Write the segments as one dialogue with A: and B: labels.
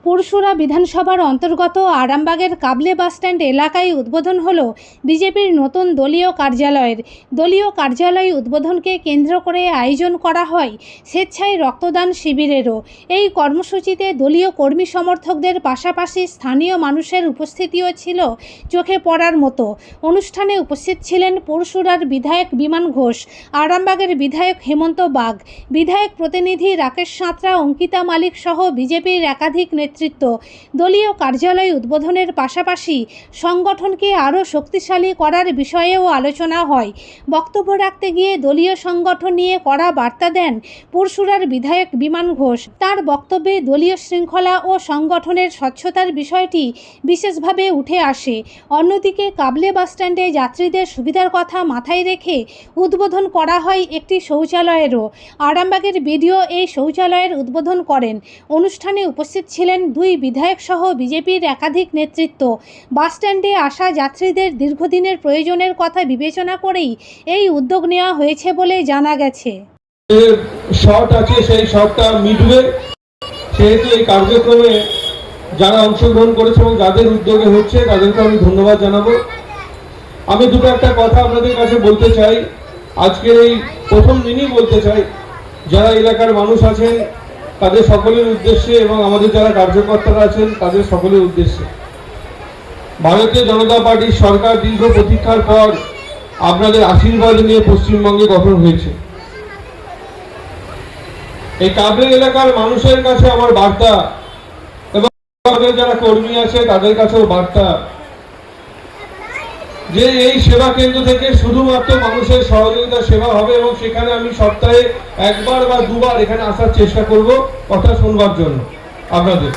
A: পুরসুরা বিধানসভার অন্তর্গত আরামবাগের কাবলে বাসস্ট্যান্ড এলাকায় উদ্বোধন হলো বিজেপির নতুন দলীয় কার্যালয়ের। দলীয় কার্যালয় উদ্বোধনকে কেন্দ্র করে আয়োজন করা হয় স্বেচ্ছায় রক্তদান শিবিরেরও। এই কর্মসূচিতে দলীয় কর্মী সমর্থকদের পাশাপাশি স্থানীয় মানুষের উপস্থিতিও ছিল চোখে পড়ার মতো। অনুষ্ঠানে উপস্থিত ছিলেন পুরসুরার বিধায়ক বিমান ঘোষ, আরামবাগের বিধায়ক হেমন্ত বাগ, বিধায়ক প্রতিনিধি রাকেশ সাঁতরা, অঙ্কিতা মালিক সহ বিজেপির একাধিক নেতৃত্ব। দলীয় কার্যালয় উদ্বোধনের পাশাপাশি সংগঠনকে আরও শক্তিশালী করার বিষয়েও আলোচনা হয়। বক্তব্য রাখতে গিয়ে দলীয় সংগঠন নিয়ে কড়া বার্তা দেন পুরসুরার বিধায়ক বিমান ঘোষ। তার বক্তব্যে দলীয় শৃঙ্খলা ও সংগঠনের স্বচ্ছতার বিষয়টি বিশেষভাবে উঠে আসে। অন্যদিকে কাবলে বাসস্ট্যান্ডে যাত্রীদের সুবিধার কথা মাথায় রেখে উদ্বোধন করা হয় একটি শৌচালয়েরও। আরামবাগের বিডিও এই শৌচালয়ের উদ্বোধন করেন। অনুষ্ঠানে উপস্থিত ছিলেন দুই বিধায়ক সহ বিজেপির একাধিক নেতৃত্ব। বাসস্ট্যান্ডে আসা যাত্রীদের দীর্ঘদিনের প্রয়োজনের কথা বিবেচনা করেই এই উদ্যোগ নেওয়া হয়েছে বলে জানা গেছে।
B: শর্ট আছে, সেই শর্টটা মিটবে, সেহেতু এই কার্যক্রমে যারা অংশগ্রহণ করেছে এবং যাদের উদ্যোগে হচ্ছে তাদেরকে আমি ধন্যবাদ জানাবো। আমি দুটো একটা কথা আপনাদের কাছে বলতে চাই, আজকের এই প্রথম দিনই বলতে চাই। যারা এলাকার মানুষ আছেন তাদের সকলের উদ্দেশ্যে এবং আমাদের যারা কার্যকর্তারা আছেন তাদের সকলের উদ্দেশ্যে, ভারতীয় জনতা পার্টির সরকার দীর্ঘ প্রতীক্ষার পর আপনাদের আশীর্বাদ নিয়ে পশ্চিমবঙ্গে গঠন হয়েছে। এই কাবলে এলাকার মানুষের কাছে আমার বার্তা এবং আমাদের যারা কর্মী আছে তাদের কাছেও বার্তা যে এই সেবা কেন্দ্র থেকে শুধুমাত্র মানুষের সহযোগিতা সেবা হবে এবং সেখানে আমি সপ্তাহে একবার বা দুবার এখানে আসার চেষ্টা করব কথা শুনবার জন্য। আপনাদের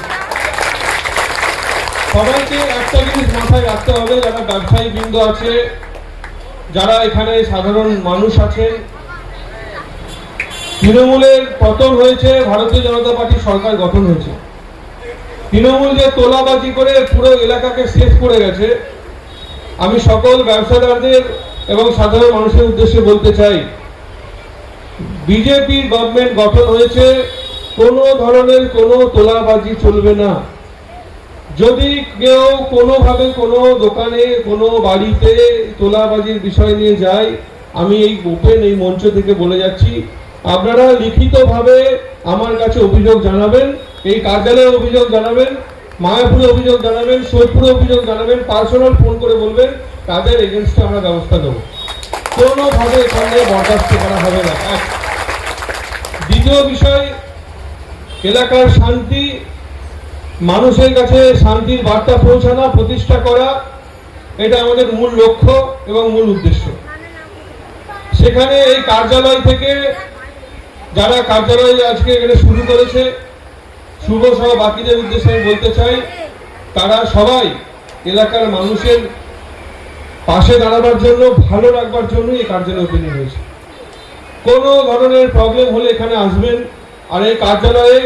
B: সবাইকে একটা জিনিস মাথায় রাখতে হবে, যারা ব্যবসায়ী বৃন্দ আছে, যারা এখানে সাধারণ মানুষ আছেন, তৃণমূলের পতন হয়েছে, ভারতীয় জনতা পার্টির সরকার গঠন হয়েছে। তৃণমূল যে তোলাবাজি করে পুরো এলাকাকে শেষ করে গেছে, আমি সকল ব্যবসাদারদের এবং সাধারণ মানুষের উদ্দেশ্যে বলতে চাই, বিজেপি গভর্নমেন্ট গঠন হয়েছে, কোনো ধরনের কোনো তোলাবাজি চলবে না। যদি কেউ কোনোভাবে কোনো দোকানে কোনো বাড়িতে তোলাবাজির বিষয় নিয়ে যায়, আমি এই ওপেন এই মঞ্চ থেকে বলে যাচ্ছি, আপনারা লিখিতভাবে আমার কাছে অভিযোগ জানাবেন, এই কার্যালয়ে অভিযোগ জানাবেন, মায়াপুরে অভিযোগ জানাবেন, সোদপুরে অভিযোগ জানাবেন, পার্সোনাল ফোন করে বলবেন, তাদের এগেনস্টে আমরা ব্যবস্থা নেব। কোনোভাবে এখানে বরদাস্ত করা হবে না। দ্বিতীয় বিষয়, এলাকার শান্তি, মানুষের কাছে শান্তির বার্তা পৌঁছানো, প্রতিষ্ঠা করা, এটা আমাদের মূল লক্ষ্য এবং মূল উদ্দেশ্য। সেখানে এই কার্যালয় থেকে যারা কার্যালয় আজকে এখানে শুরু করেছে, শুভ সহ বাকিদের উদ্দেশ্যে আমি বলতে চাই, তারা সবাই এলাকার মানুষের পাশে দাঁড়াবার জন্য, ভালো রাখবার জন্য এই কার্যালয় ওপেনিং হয়েছে। কোনো ধরনের প্রবলেম হলে এখানে আসবেন, আর এই কার্যালয়ে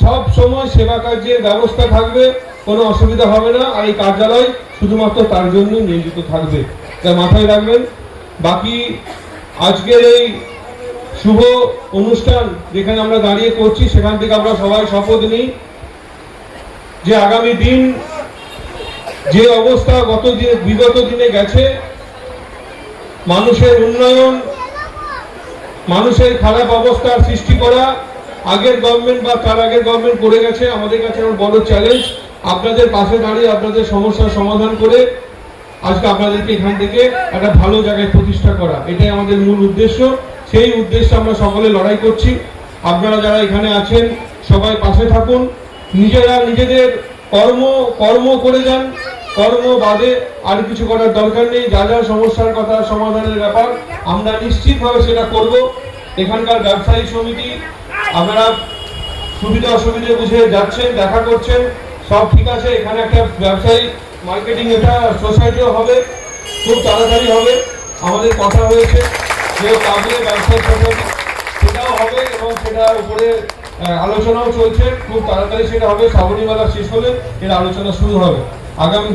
B: সব সময় সেবা কার্যের ব্যবস্থা থাকবে, কোনো অসুবিধা হবে না। আর এই কার্যালয় শুধুমাত্র তার জন্যই নিয়োজিত থাকবে, তা মাথায় রাখবেন। বাকি আজকের এই শুভ অনুষ্ঠান যেখানে আমরা দাঁড়িয়ে করছি, সেখান থেকে আমরা সবাই শপথ নিই যে আগামী দিন যে অবস্থা বিগত দিনে গেছে, মানুষের উন্নয়ন, মানুষের খারাপ অবস্থার সৃষ্টি করা আগের গভর্নমেন্ট বা তার আগের গভর্নমেন্ট করে গেছে। আমাদের কাছে বড় চ্যালেঞ্জ আপনাদের পাশে দাঁড়িয়ে আপনাদের সমস্যার সমাধান করে আজকে আপনাদেরকে এখান থেকে একটা ভালো জায়গায় প্রতিষ্ঠা করা, এটাই আমাদের মূল উদ্দেশ্য। সেই উদ্দেশ্যে আমরা সকলে লড়াই করছি। আপনারা যারা এখানে আছেন সবাই পাশে থাকুন, নিজেরা নিজেদের কর্ম করে যান, কর্ম বাদে আর কিছু করার দরকার নেই। যা যা সমস্যার কথা সমাধানের ব্যাপার আমরা নিশ্চিতভাবে সেটা করব। এখানকার ব্যবসায়ী সমিতি, আপনারা সুবিধা অসুবিধা বুঝে যাচ্ছেন, দেখা করছেন, সব ঠিক আছে। এখানে একটা ব্যবসায়ী মার্কেটিং এটা সোসাইটিও হবে, খুব তাড়াতাড়ি হবে। আমাদের কথা হয়েছে যে কাবলে ব্যবসায়ী সোসাইটি সেটাও হবে এবং সেটার উপরে আলোচনাও চলছে, খুব তাড়াতাড়ি সেটা হবে। শ্রাবণী মেলা শেষ হলে এর আলোচনা শুরু হবে। আগামী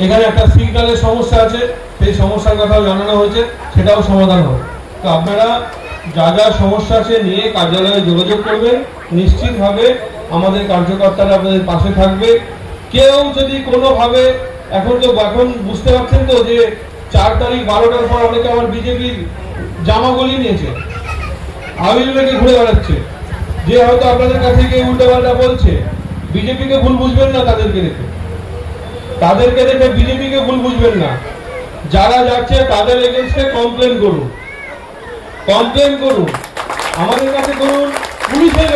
B: এখানে একটা সিগন্যালের সমস্যা আছে, সেই সমস্যার কথাও জানানো হয়েছে, সেটাও সমাধান হবে। তো আপনারা যা যা সমস্যা আছে নিয়ে কার্যালয়ে যোগাযোগ করবেন, নিশ্চিতভাবে আমাদের কার্যকর্তারা আপনাদের পাশে থাকবে। কেউ যদি কোনোভাবে এখন বুঝতে পারছেন তো যে 4 তারিখ 12টার পর অনেকে আমার বিজেপির জামা গলিয়ে নিয়েছে, আবির রেখে ঘুরে বেড়াচ্ছে, যে হয়তো আপনাদের কাছে গিয়ে উল্টোপাল্টা বলছে। বিজেপিকে ভুল বুঝবেন না, তাদেরকে দেখে বিজেপিকে ভুল বুঝবেন না। যারা যাচ্ছে তাদের এগেইনস্টে কমপ্লেন করুন, আমাদের কাছে করুন, পুলিশের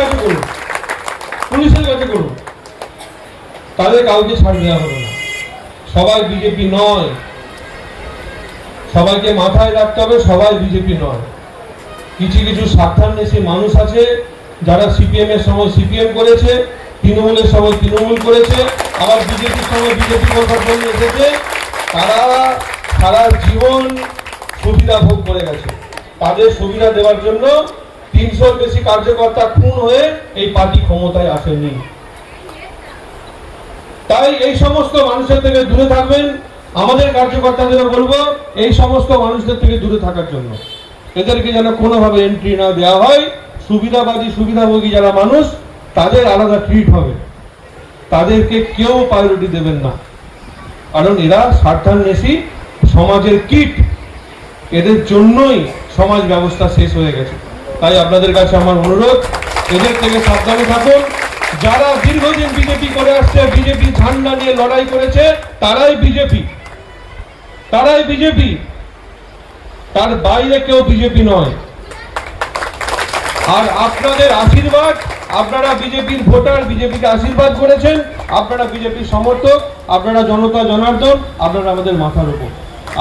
B: কাছে করুন, তাদের কাউকে ছাড় দেওয়া হবে না। সবাই বিজেপি নয়, সবাইকে মাথায় রাখতে হবে, সবাই বিজেপি নয়। কিছু স্বার্থান্বেষী মানুষ আছে যারা সিপিএম এর সময় সিপিএম করেছে, তৃণমূলের সময় তৃণমূল করেছে, আবার বিজেপির সময় বিজেপি কথার জন্য এসেছে। তারা সারা জীবন সুবিধা ভোগ করে গেছে। তাদের সুবিধা দেওয়ার জন্য 300-র বেশি কার্যকর্তা খুন হয়ে এই পার্টি ক্ষমতায় আসেনি। তাই এই সমস্ত মানুষের থেকে দূরে থাকবেন। আমাদের কার্যকর্তাদেরও বলবো এই সমস্ত মানুষদের থেকে দূরে থাকার জন্য। এদেরকে যেন কোনোভাবে এন্ট্রি না দেওয়া হয়। সুবিধাভোগী যারা মানুষ, তাদের আলাদা ট্রিট হবে, তাদেরকে কেউ প্রায়োরিটি দেবেন না, কারণ এরা স্বার্থান্বেষী সমাজের কীট। এদের জন্যই সমাজ ব্যবস্থা শেষ হয়ে গেছে। তাই আপনাদের কাছে আমার অনুরোধ, এদের থেকে সাবধানে থাকুন। যারা দীর্ঘদিন বিজেপি করে আসছে, বিজেপি ঝান্ডা নিয়ে লড়াই করেছে, তারাই বিজেপি, তার বাইরে কেউ বিজেপি নয়। আর আপনাদের আশীর্বাদ, আপনারা বিজেপির ভোটার, বিজেপিকে আশীর্বাদ করেছেন, আপনারা বিজেপির সমর্থক, আপনারা জনতা জনার্দন, আপনারা আমাদের মাথার উপর।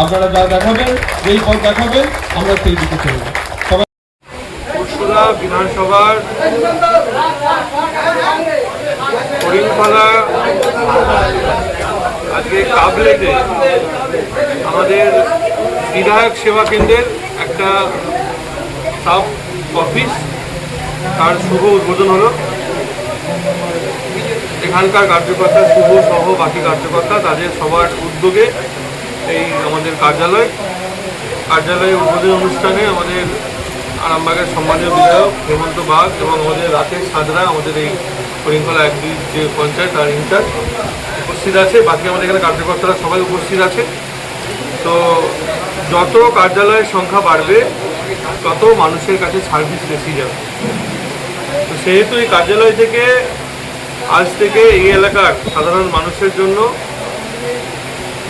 B: আপনারা যা দেখাবেন, যেই পথ দেখাবেন, আমরা সেই দিকে চলব। সবাই
C: পুরসুরা বিধানসভার হরিণখলা আজকে কাবলেতে আমাদের বিধায়ক সেবা কেন্দ্রের একটা সাব অফিস, তার শুভ উদ্বোধন হলো। এখানকার কার্যকর্তা শুভ সহ বাকি কার্যকর্তা তাদের সবার উদ্যোগে এই আমাদের কার্যালয় উদ্বোধন অনুষ্ঠানে আমাদের আরামবাগের সম্মানীয় বিধায়ক হেমন্ত বাগ এবং আমাদের রাকেশ সাদরা, আমাদের এই হরিণখলা 1-2 যে পঞ্চায়েত তার ইনচার্জ উপস্থিত আছে। বাকি আমাদের এখানে কার্যকর্তারা সবাই উপস্থিত আছে। তো যত কার্যালয়ের সংখ্যা বাড়বে তত মানুষের কাছে সার্ভিস বেশি যাবে। তো সেহেতু এই কার্যালয় থেকে আজ থেকে এই এলাকার সাধারণ মানুষের জন্য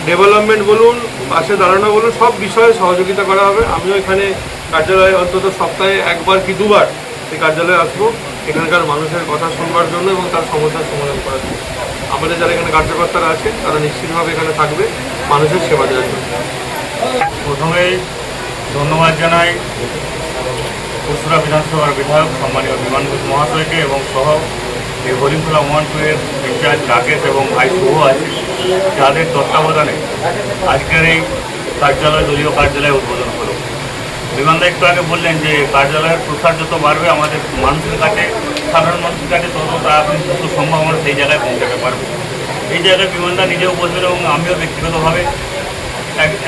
C: ডেভেলপমেন্ট বলুন, পাশে দাঁড়ানো বলুন, সব বিষয়ে সহযোগিতা করা হবে। আমিও এখানে কার্যালয়ে অন্তত সপ্তাহে 1বার কি 2বার এই কার্যালয়ে আসবো, এখানকার মানুষের কথা শুনবার জন্য এবং তার সমস্যার সমাধান করার জন্য। আমাদের যারা এখানে কার্যকর্তারা আছে তারা নিশ্চিতভাবে এখানে থাকবে মানুষের সেবা দেওয়ার জন্য।
D: প্রথমেই ধন্যবাদ জানাই পুরসুরা বিধানসভার বিধায়ক সম্মানীয় বিমান ঘোষ মহাশয়কে এবং সহ এই হরিণখলা 1-2 ইনচার্জ রাকেশ এবং ভাই শুভ আছে, যাদের তত্ত্বাবধানে আজকের এই দলীয় কার্যালয় উদ্বোধন হলো। বিমানদা একটু আগে বললেন যে কার্যালয়ের প্রসার যত বাড়বে আমাদের মানুষের কাছে, সাধারণ মানুষের কাছে তত তাড়াতাড়ি যত সম্ভব আমরা সেই জায়গায় পৌঁছাতে পারবো। এই জায়গায় বিমানদা নিজেও বলবেন এবং আমিও ব্যক্তিগতভাবে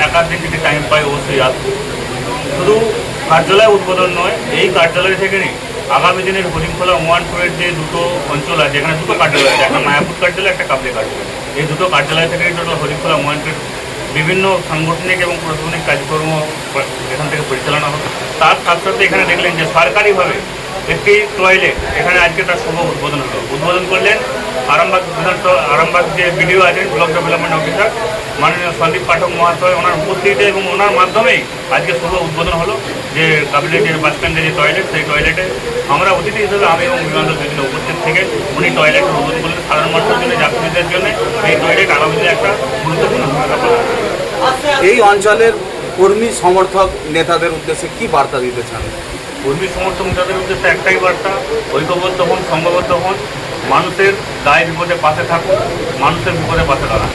D: একাধিক যদি টাইম পাই অবশ্যই আসবো। শুধু কার্যালয় উদ্বোধন নয়, এই কার্যালয় থেকে নিয়ে আগামী দিনের হরিণখলা 1-2 যে দুটো অঞ্চল আছে, এখানে দুটো কার্যালয় আছে, একটা মায়াপুর কার্যালয়, একটা কাবলি কার্যালয়। এই দুটো কার্যালয় থেকে টোটাল হরিণখলা 1-2 বিভিন্ন সাংগঠনিক এবং প্রশাসনিক কাজকর্ম এখান থেকে পরিচালনা হবে। তার সাথে সাথে এখানে দেখলেন যে সরকারিভাবে একটি টয়লেট এখানে আজকে তার শুভ উদ্বোধন হলো। উদ্বোধন করলেন আরামবাগ যে বিডিও আছেন, ব্লক ডেভেলপমেন্ট অফিসার মাননীয় সন্দীপ পাঠক মহাশয়, ওনার উপস্থিতিতে এবং ওনার মাধ্যমেই আজকে শুভ উদ্বোধন হলো যে কাবিলেটের বাস স্ট্যান্ডে যে টয়লেট, সেই টয়লেটে আমরা অতিথি হিসেবে আমি এবং বিমানদা বিভিন্ন উপস্থিত থেকে উনি টয়লেটের উদ্বোধন করলেন। সাধারণ মানুষের জন্য, যাত্রীদের জন্য এই টয়লেট আগামী দিনে একটা গুরুত্বপূর্ণ ভূমিকা পালন করবে।
E: এই অঞ্চলের কর্মী সমর্থক নেতাদের উদ্দেশ্যে কি বার্তা দিতে চান?
D: কর্মী সমর্থক নেতাদের উদ্দেশ্যে একটাই বার্তা, ঐক্যবদ্ধ হন, সংঘবদ্ধ হন, মানুষের দায় বিপদে পাশে থাকুন, মানুষের বিপদে পাশে দাঁড়ান।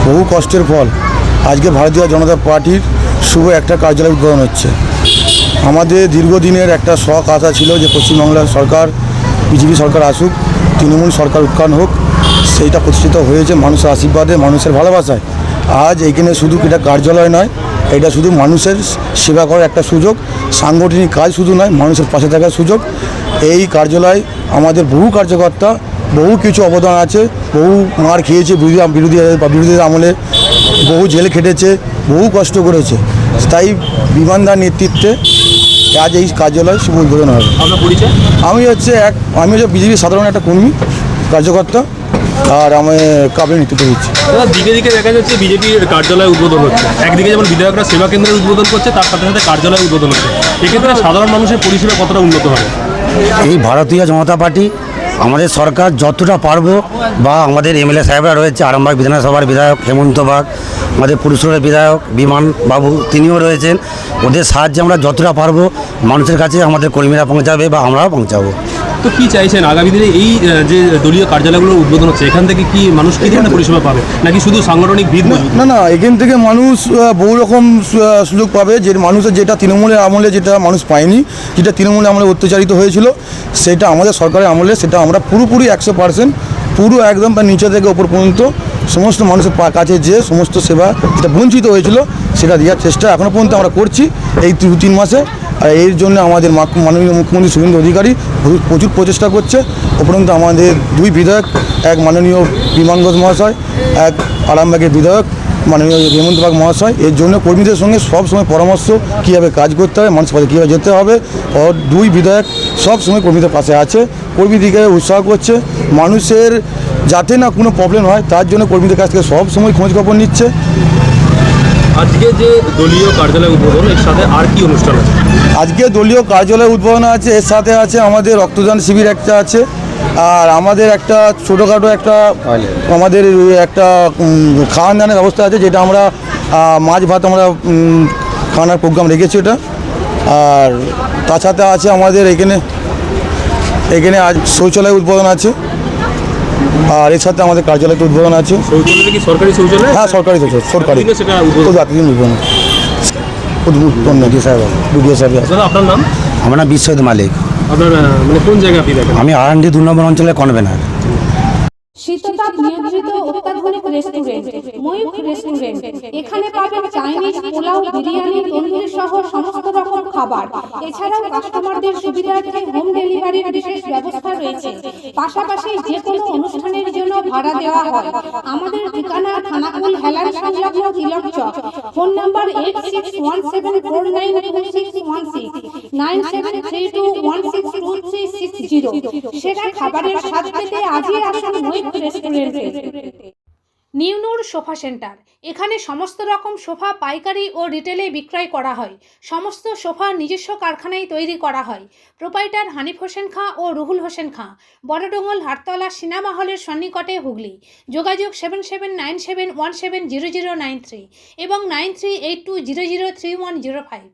F: বহু কষ্টের ফল আজকে ভারতীয় জনতা পার্টির শুভ একটা কার্যালয় উদ্বোধন হচ্ছে। আমাদের দীর্ঘদিনের একটা শখ আশা ছিল যে পশ্চিমবাংলার সরকার, বিজেপি সরকার আসুক, তৃণমূল সরকার উৎখান হোক। সেইটা প্রতিষ্ঠিত হয়েছে মানুষের আশীর্বাদে, মানুষের ভালোবাসায়। আজ এইখানে শুধু এটা কার্যালয় নয়, এটা শুধু মানুষের সেবা করার একটা সুযোগ, সাংগঠনিক কাজ শুধু নয়, মানুষের পাশে থাকার সুযোগ। এই কার্যালয় আমাদের বহু কার্যকর্তা বহু কিছু অবদান আছে, বহু মার খেয়েছে বিরোধীদের আমলে, বহু জেল খেটেছে, বহু কষ্ট করেছে। তাই বিমানদার নেতৃত্বে আজ এই কার্যালয় শুভ উদ্বোধন হবে।
G: আপনার পরিচয়?
F: আমি হচ্ছে বিজেপির সাধারণ একটা কর্মী কার্যকর্তা, আর আমি কাবলে নেতৃত্ব দিচ্ছি।
G: দাদা, দিকে দিকে দেখা যাচ্ছে বিজেপির কার্যালয় উদ্বোধন হচ্ছে। একদিকে যেমন বিধায়করা সেবা কেন্দ্রের উদ্বোধন করছে, তার সাথে সাথে কার্যালয় উদ্বোধন হচ্ছে। এক্ষেত্রে সাধারণ মানুষের পরিষেবা কতটা উন্নত হবে?
H: এই ভারতীয় জনতা পার্টি আমাদের সরকার যতটা পারবো, বা আমাদের এমএলএ সাহেবরা রয়েছে, আরামবাগ বিধানসভার বিধায়ক হেমন্ত বাগ, আমাদের পুরুষের বিধায়ক বিমান বাবু তিনিও রয়েছেন, ওদের সাহায্যে আমরা যতটা পারবো মানুষের কাছে আমাদের কর্মীরা পৌঁছাবে বা আমরাও পৌঁছাবো।
G: তো কি চাইছেন আগামী দিনে এই যে দলীয় কার্যালয়গুলো উদ্বোধন হচ্ছে, এখান থেকে কি মানুষ কী ধরনের পরিষেবা পাবে, নাকি শুধু সাংগঠনিক ভিত?
F: না, এখান থেকে মানুষ বহু রকম সুযোগ পাবে। যে মানুষের যেটা তৃণমূলের আমলে যেটা মানুষ পায়নি, যেটা তৃণমূলের আমলে অত্যাচারিত হয়েছিল, সেটা আমাদের সরকারের আমলে সেটা আমরা পুরোপুরি 100% পুরো একদম নিচে থেকে ওপর পর্যন্ত সমস্ত মানুষের কাছে যে সমস্ত সেবা যেটা বঞ্চিত হয়েছিল সেটা দেওয়ার চেষ্টা এখনও পর্যন্ত আমরা করছি এই 2-3 মাসে। আর এর জন্য আমাদের মাননীয় মুখ্যমন্ত্রী শুভেন্দু অধিকারী প্রচুর প্রচেষ্টা করছে। উপরন্তু আমাদের 2 বিধায়ক, এক মাননীয় বিমান ঘোষ মহাশয়, এক আরামবাগের বিধায়ক মাননীয় হেমন্ত বাগ মহাশয়, এর জন্য কর্মীদের সঙ্গে সবসময় পরামর্শ কীভাবে কাজ করতে হবে, মানুষের পাশে কীভাবে যেতে হবে। আর 2 বিধায়ক সবসময় কর্মীদের পাশে আছে, কর্মীদিকে উৎসাহ করছে। মানুষের যাতে না কোনো প্রবলেম হয় তার জন্য কর্মীদের কাছ থেকে সবসময় খোঁজখবর নিচ্ছে।
G: আজকে যে দলীয় কার্যালয় উদ্বোধন, এর সাথে আর কি অনুষ্ঠান আছে?
F: আজকে দলীয় কার্যালয় উদ্বোধন আছে, এর সাথে আছে আমাদের রক্তদান শিবির একটা আছে, আর আমাদের একটা ছোটোখাটো একটা আমাদের একটা খাওয়ান দানের ব্যবস্থা আছে, যেটা আমরা মাছ ভাত আমরা খাওয়ানোর প্রোগ্রাম রেখেছি ওটা। আর তার সাথে আছে আমাদের এখানে আজ শৌচালয় উদ্বোধন আছে, আর এর সাথে আমাদের কার্যালয়টা উদ্বোধন আছে।
G: শৌচালয়টা কি সরকারি শৌচালয়?
F: হ্যাঁ, সরকারি সরকারি
G: সেটা উদ্বোধন
F: বিডিও সাহেব।
G: দাদা, আপনার নাম?
H: আমার নাম বিশ্বজিৎ মালিক।
G: আপনার মানে কোন জায়গায় আপনি দেখেন?
H: আমি আরান্ডি 2 নম্বর অঞ্চলের কনভেনার।
A: শীততাপ নিয়ন্ত্রিত অত্যাধুনিক রেস্টুরেন্ট ময়ূখ রেস্টুরেন্ট। এখানে পাবেন চাইনিজ, পোলাও, বিরিয়ানি, তন্দুরি সহ সমস্ত রকম খাবার। এছাড়াও কাস্টমারদের সুবিধার্থে হোম ডেলিভারির বিশেষ ব্যবস্থা রয়েছে। পাশাপাশি যে কোনো অনুষ্ঠানের জন্য ভাড়া দেওয়া হয়। আমাদের ঠিকানা খানাকুল হেলান সংলগ্ন তিলক চক। Phone number 8617492616 9732162360। সেরা খাবারের স্বাদ পেতে আজই আসুন ময়ূখ রেস্টুরেন্টে। নিউনুর সোফা সেন্টার। এখানে সমস্ত রকম সোফা পাইকারি ও রিটেলে বিক্রয় করা হয়। সমস্ত সোফা নিজস্ব কারখানায় তৈরি করা হয়। প্রোপাইটার হানিফ হোসেন খাঁ ও রুহুল হোসেন খাঁ, বড়ডোঙ্গল হাটতলা সিনেমা হলের সন্নিকটে, হুগলি। যোগাযোগ 7797170093 এবং 9382003105।